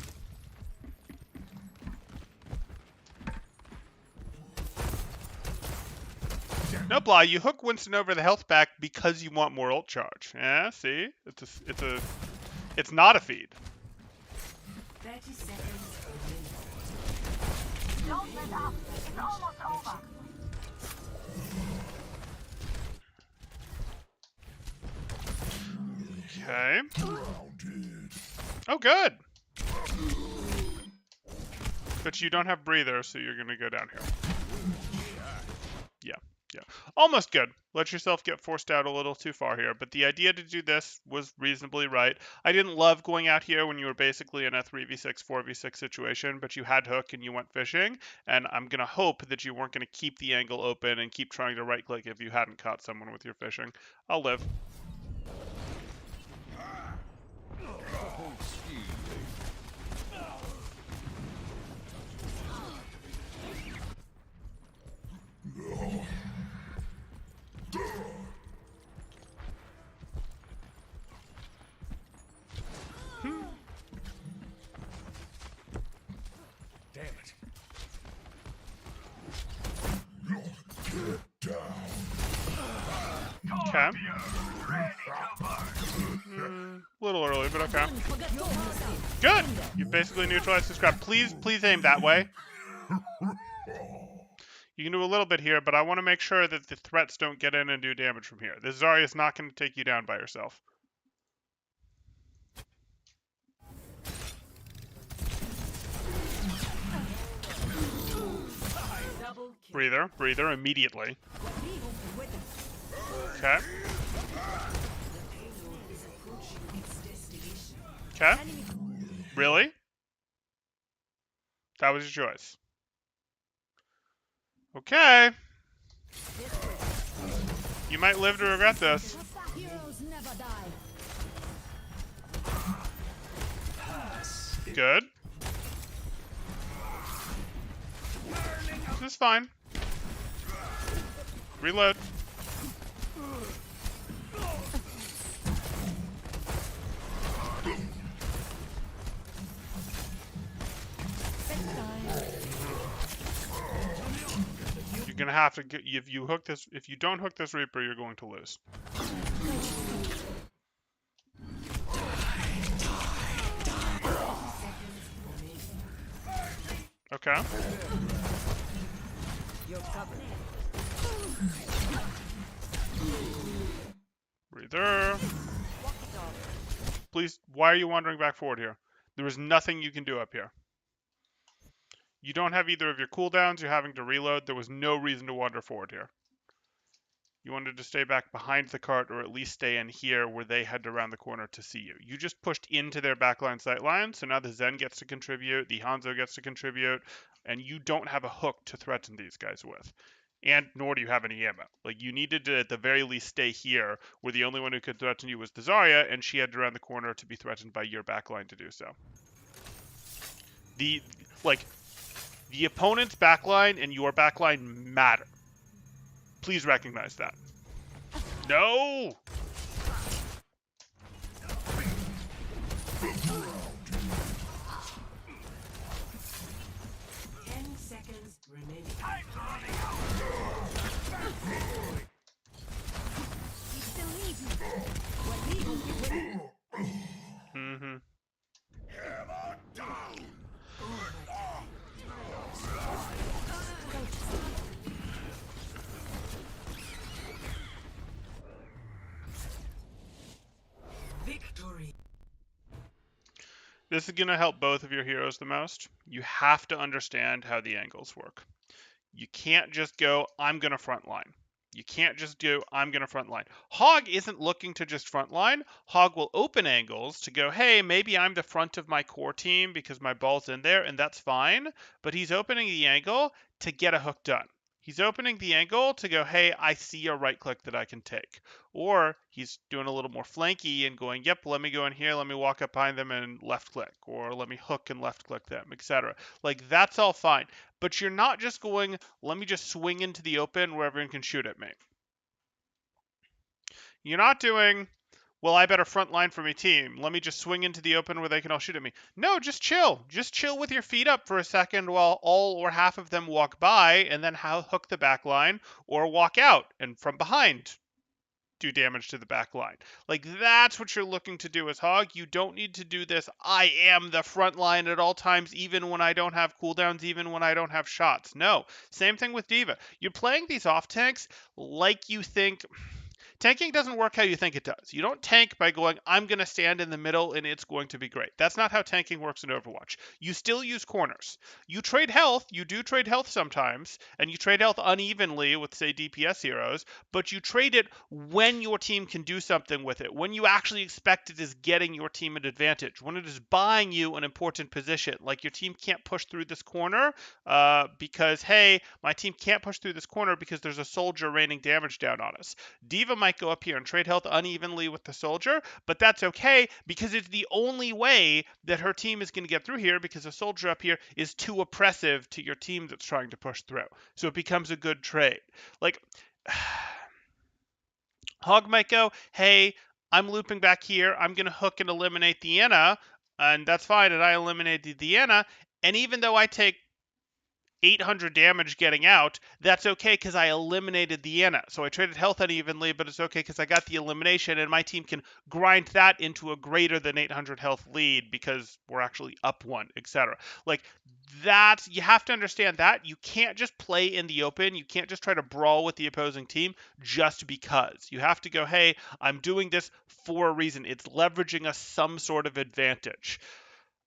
A: No, Blah, you hook Winston over the health back because you want more ult charge. Yeah, see? It's not a feed.
C: 30 seconds.
D: Don't let up. It's almost over.
A: Okay. Oh, good. But you don't have breather, so you're going to go down here. Yeah. Almost good. Let yourself get forced out a little too far here. But the idea to do this was reasonably right. I didn't love going out here when you were basically in a 3v6, 4v6 situation, but you had hook and you went fishing. And I'm going to hope that you weren't going to keep the angle open and keep trying to right-click if you hadn't caught someone with your fishing. I'll live.
E: Damn it.
A: Okay. A little early, but okay. Good! You basically neutralized this crap. Please aim that way. You can do a little bit here, but I want to make sure that the threats don't get in and do damage from here. This Zarya is not going to take you down by herself. Breather, immediately. Okay. Okay. Really? That was your choice. Okay. You might live to regret this.
B: Heroes never die.
A: Good. This is fine. Reload. gonna have to if you don't hook this Reaper, you're going to lose. Okay. Breather. Please, why are you wandering back forward here? There is nothing you can do up here. You don't have either of your cooldowns. You're having to reload. There was no reason to wander forward here. You wanted to stay back behind the cart, or at least stay in here where they had to round the corner to see you. You just pushed into their backline sight line, so now the Zen gets to contribute, the Hanzo gets to contribute, and you don't have a hook to threaten these guys with. And nor do you have any ammo. Like, you needed to, at the very least, stay here, where the only one who could threaten you was the Zarya, and she had to round the corner to be threatened by your backline to do so. The opponent's backline and your backline matter. Please recognize that. No!
C: 10 seconds remaining.
B: You still need me. What need will you win?
A: Mm-hmm.
C: Victory.
A: This is going to help both of your heroes the most. You have to understand how the angles work. You can't just go, I'm going to frontline. You can't just do, I'm going to frontline. Hog isn't looking to just frontline. Hog will open angles to go, hey, maybe I'm the front of my core team because my ball's in there, and that's fine. But he's opening the angle to get a hook done. He's opening the angle to go, hey, I see a right click that I can take. Or he's doing a little more flanky and going, yep, let me go in here, let me walk up behind them and left click. Or let me hook and left click them, etc. Like, that's all fine. But you're not just going, let me just swing into the open where everyone can shoot at me. You're not doing, well, I better front line for my team. Let me just swing into the open where they can all shoot at me. No, just chill. Just chill with your feet up for a second while all or half of them walk by, and then hook the back line or walk out and from behind do damage to the back line. Like, that's what you're looking to do as Hog. You don't need to do this, I am the front line at all times, even when I don't have cooldowns, even when I don't have shots. No. Same thing with D.Va. You're playing these off tanks like you think. Tanking doesn't work how you think it does. You don't tank by going, I'm going to stand in the middle and it's going to be great. That's not how tanking works in Overwatch. You still use corners. You trade health. You do trade health sometimes, and you trade health unevenly with, say, DPS heroes, but you trade it when your team can do something with it, when you actually expect it is getting your team an advantage, when it is buying you an important position. Like, your team can't push through this corner because, hey, my team can't push through this corner because there's a soldier raining damage down on us. D.Va might go up here and trade health unevenly with the soldier, but that's okay because it's the only way that her team is going to get through here, because a soldier up here is too oppressive to your team that's trying to push through. So it becomes a good trade. Like, Hog might go, hey, I'm looping back here. I'm going to hook and eliminate the Diana, and that's fine, and I eliminated the Diana, and even though I take 800 damage getting out, that's okay because I eliminated the Diana. So I traded health unevenly, but it's okay because I got the elimination, and my team can grind that into a greater than 800 health lead because we're actually up one, etc. Like, that, you have to understand that. You can't just play in the open. You can't just try to brawl with the opposing team just because. You have to go, hey, I'm doing this for a reason. It's leveraging us some sort of advantage.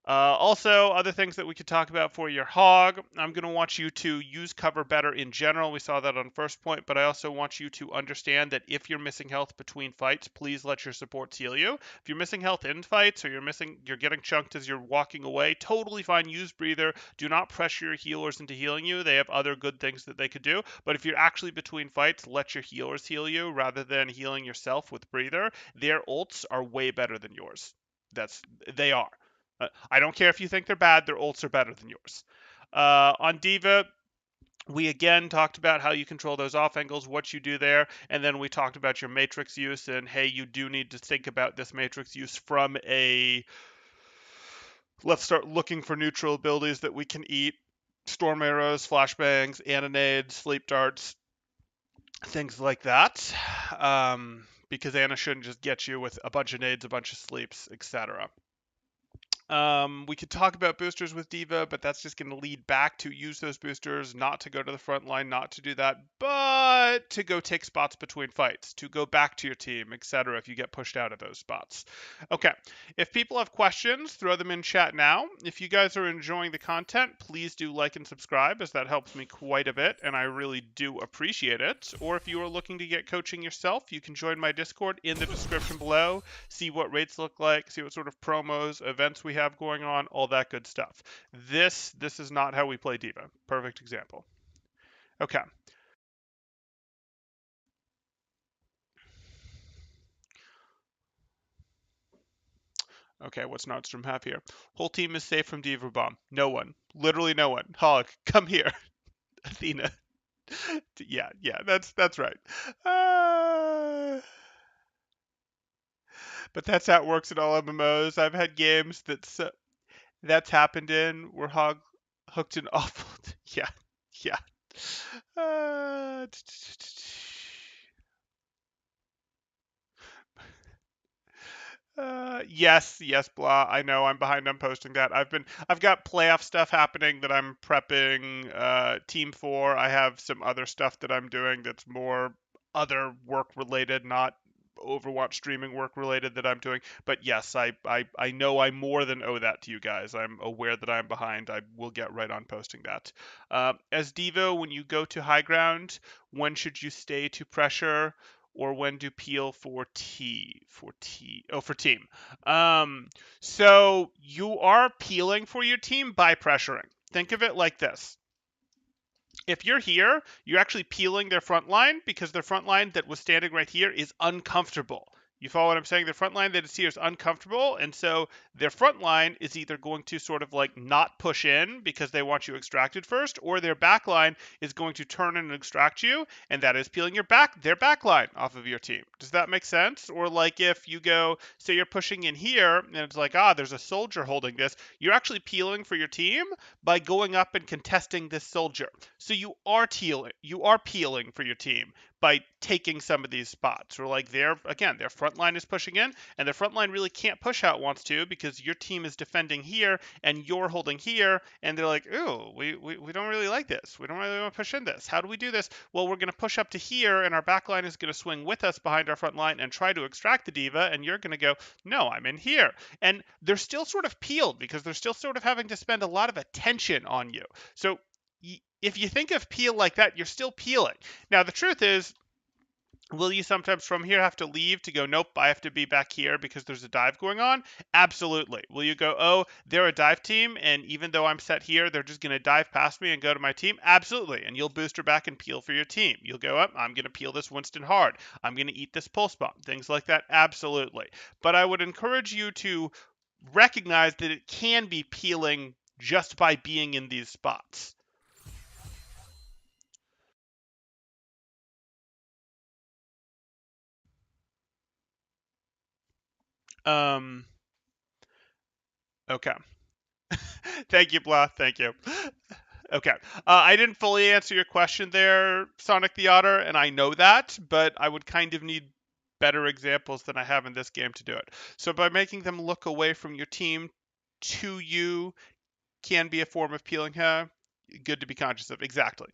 A: Also, other things that we could talk about for your Hog, I'm going to want you to use cover better in general. We saw that on first point, but I also want you to understand that if you're missing health between fights, please let your supports heal you. If you're missing health in fights, or you're getting chunked as you're walking away, totally fine. Use breather. Do not pressure your healers into healing you. They have other good things that they could do. But if you're actually between fights, let your healers heal you rather than healing yourself with breather. Their ults are way better than yours. They are. I don't care if you think they're bad, their ults are better than yours. On D.Va, we again talked about how you control those off angles, what you do there, and then we talked about your matrix use, and hey, you do need to think about this matrix use from a, let's start looking for neutral abilities that we can eat storm arrows, flashbangs, antinades, sleep darts, things like that. Because Ana shouldn't just get you with a bunch of nades, a bunch of sleeps, etc. We could talk about boosters with Diva, but that's just going to lead back to use those boosters, not to go to the front line, not to do that, but to go take spots between fights, to go back to your team, etc. if you get pushed out of those spots. Okay, if people have questions, throw them in chat now. If you guys are enjoying the content, please do like and subscribe, as that helps me quite a bit, and I really do appreciate it. Or if you are looking to get coaching yourself, you can join my Discord in the description below, see what rates look like, see what sort of promos, events we have going on, all that good stuff. This is not how we play Diva. Perfect example. Okay. Okay, what's Nordstrom have here? Whole team is safe from Diva Bomb. No one. Literally no one. Hog, come here. Athena. Yeah, that's right. Uh, but that's how it works in all MMOs. I've had games that's happened in where Hog hooked an awful. Yeah, yeah. Uh, yes, blah. I know I'm behind on posting that. I've got playoff stuff happening that I'm prepping team for. I have some other stuff that I'm doing that's more other work related, not Overwatch streaming work related that I'm doing. But yes, I know I more than owe that to you guys. I'm aware that I'm behind. I will get right on posting that. As Devo, when you go to high ground, when should you stay to pressure? Or when do peel for for team. So you are peeling for your team by pressuring. Think of it like this. If you're here, you're actually peeling their front line because their front line that was standing right here is uncomfortable. You follow what I'm saying? Their front line that is here is uncomfortable, and so their front line is either going to sort of like not push in because they want you extracted first, or their back line is going to turn and extract you, and that is peeling their back line off of your team. Does that make sense? Or like if you go, say you're pushing in here, and it's like, there's a soldier holding this, you're actually peeling for your team by going up and contesting this soldier. So you are peeling for your team by taking some of these spots. Or like their front line is pushing in, and their front line really can't push how it wants to because your team is defending here and you're holding here, and they're like, ooh, we don't really like this. We don't really want to push in this. How do we do this? Well, we're going to push up to here, and our back line is going to swing with us behind our front line and try to extract the diva, and you're going to go, no, I'm in here. And they're still sort of peeled because they're still sort of having to spend a lot of attention on you. So if you think of peel like that, you're still peeling. Now, the truth is, will you sometimes from here have to leave to go, nope, I have to be back here because there's a dive going on? Absolutely. Will you go, oh, they're a dive team, and even though I'm set here, they're just going to dive past me and go to my team? Absolutely. And you'll booster back and peel for your team. You'll go up, I'm going to peel this Winston hard. I'm going to eat this pulse bomb. Things like that. Absolutely. But I would encourage you to recognize that it can be peeling just by being in these spots. Okay. Thank you, Blah. Thank you. Okay. I didn't fully answer your question there, Sonic the Otter, and I know that, but I would kind of need better examples than I have in this game to do it. So by making them look away from your team to you can be a form of peeling her. Good to be conscious of. Exactly.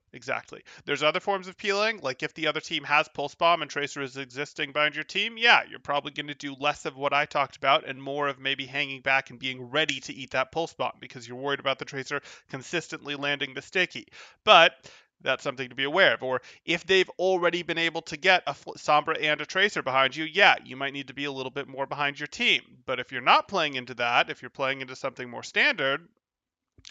A: There's other forms of peeling, like if the other team has Pulse Bomb and Tracer is existing behind your team, yeah, you're probably going to do less of what I talked about and more of maybe hanging back and being ready to eat that Pulse Bomb because you're worried about the Tracer consistently landing the sticky. But that's something to be aware of. Or if they've already been able to get a Sombra and a Tracer behind you, yeah, you might need to be a little bit more behind your team. But if you're not playing into that, if you're playing into something more standard,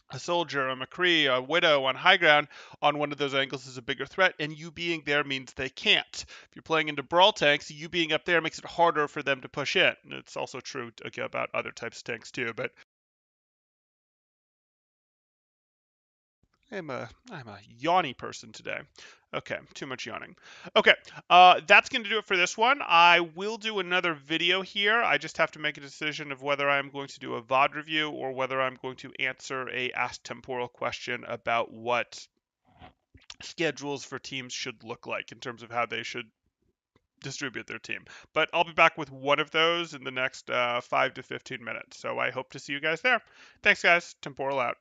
A: a soldier, a McCree, a widow on high ground on one of those angles is a bigger threat, and you being there means they can't. If you're playing into brawl tanks, you being up there makes it harder for them to push in. It's also true about other types of tanks too, but I'm a yawny person today. Okay, too much yawning. Okay, that's going to do it for this one. I will do another video here. I just have to make a decision of whether I'm going to do a VOD review or whether I'm going to answer a Ask Temporal question about what schedules for teams should look like in terms of how they should distribute their team. But I'll be back with one of those in the next 5 to 15 minutes. So I hope to see you guys there. Thanks, guys. Temporal out.